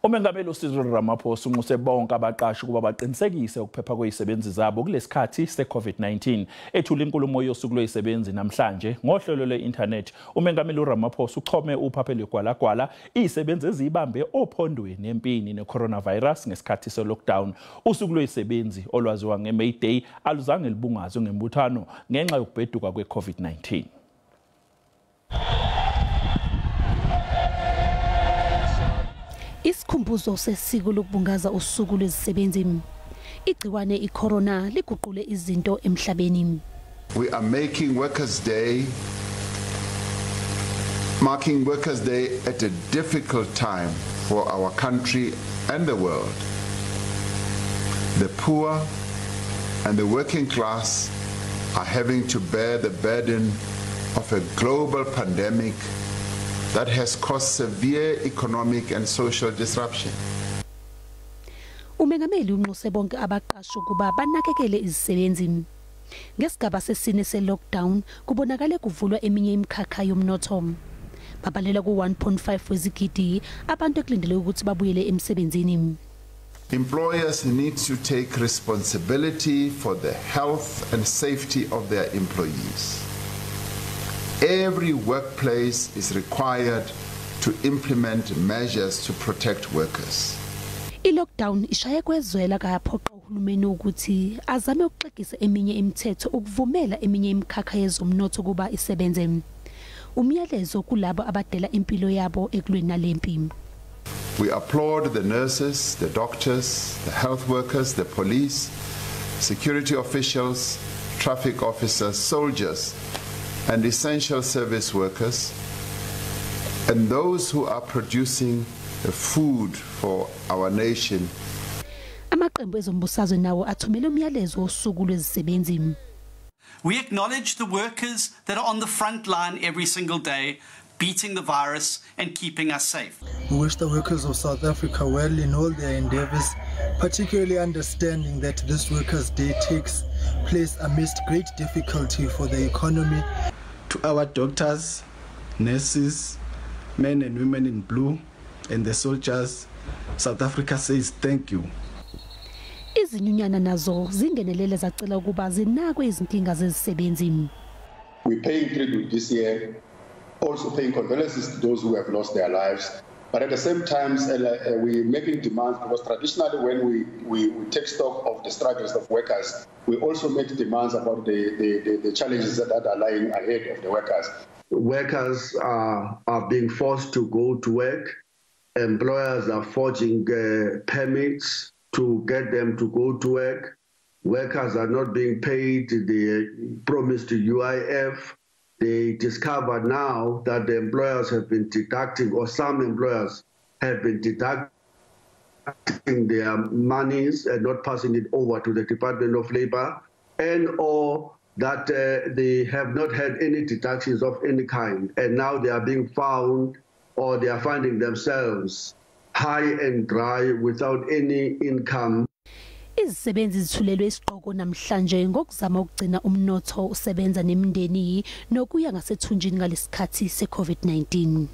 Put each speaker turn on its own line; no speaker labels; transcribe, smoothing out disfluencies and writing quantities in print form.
Umengameli uCyril Ramaphosa unxuse bonke abaqashi ukuba baqinisekise ukuphepha kwezisebenzi zabo kulesikhathi se-COVID-19. Ethula inkulumo yosuku lwezisebenzi namhlanje ngohlelo lwe-internet. Umengameli uRamaphosa uchome uphaphe lwegwalagwala izisebenzi eziyibambe ophondweni empini necoronavirus ngesikhathi selockdown. Usuku lwezisebenzi olwaziwa ngeMay Day aluzange libungazwe ngembuthano ngenxa yokubheduka kwe-COVID-19.
Isikhumbuzo sesiko lokubungaza usuku lwezisebenzi. Igciwane icorona liguqule izinto emhlabeni.
We are marking Workers' Day at a difficult time for our country and the world. The poor and the working class are having to bear the burden of a global pandemic that has caused severe economic and social disruption.
Umengameli unxuse bonke abaqashi ukuba banakekele izisebenzi. Ngesigaba sesine selockdown kubonakale kuvulwa eminye imikhakha yomnotho. Babalela ku-1.5 wezigidi abantu ekulindele ukuthi babuyele emsebenzini.
Employers need to take responsibility for the health and safety of their employees. Every workplace is required to implement measures to protect workers.
I-lockdown ishaye kwezwela kayaphoqa uhulumeni ukuthi azame ukuxegisa eminye imithetho ukuvumela eminye imikhakha yezomnotho kuba isebenze. Umyalezo kulabo abadela impilo yabo ekulweni nalempi.
We applaud the nurses, the doctors, the health workers, the police, security officials, traffic officers, soldiers, and essential service workers, and those who are producing the food for our nation.
Amaqembu ezombusazwe nawo athumela umyalezo wosuku lwezisebenzi.
We acknowledge the workers that are on the front line every single day, beating the virus and keeping us safe.
We wish the workers of South Africa well in all their endeavors, particularly understanding that this Workers' Day takes place amidst great difficulty for the economy.
To our doctors, nurses, men and women in blue, and the soldiers, South Africa says thank you.
Izinyunyana nazo zingenelele zacela ukuba zinakwe izinkinga zezisebenzi.
We're paying tribute this year, also paying condolences to those who have lost their lives. But at the same time, we're making demands because traditionally when we take stock of the struggles of workers, we also make demands about the challenges that are lying ahead of the workers.
Workers are being forced to go to work. Employers are forging permits to get them to go to work. Workers are not being paid the promised UIF. They discover now that the employers have been deducting, or some employers have been deducting their monies and not passing it over to the Department of Labor, and or that they have not had any deductions of any kind, and now they are being found, or they are finding themselves high and dry without any income.
Izisebenzi zithulelwe isiqoko namhlanje ngokuzama ukugcina umnotho usebenza nemindeni nokuya ngasethunjini ngalesikhathi se-COVID-19.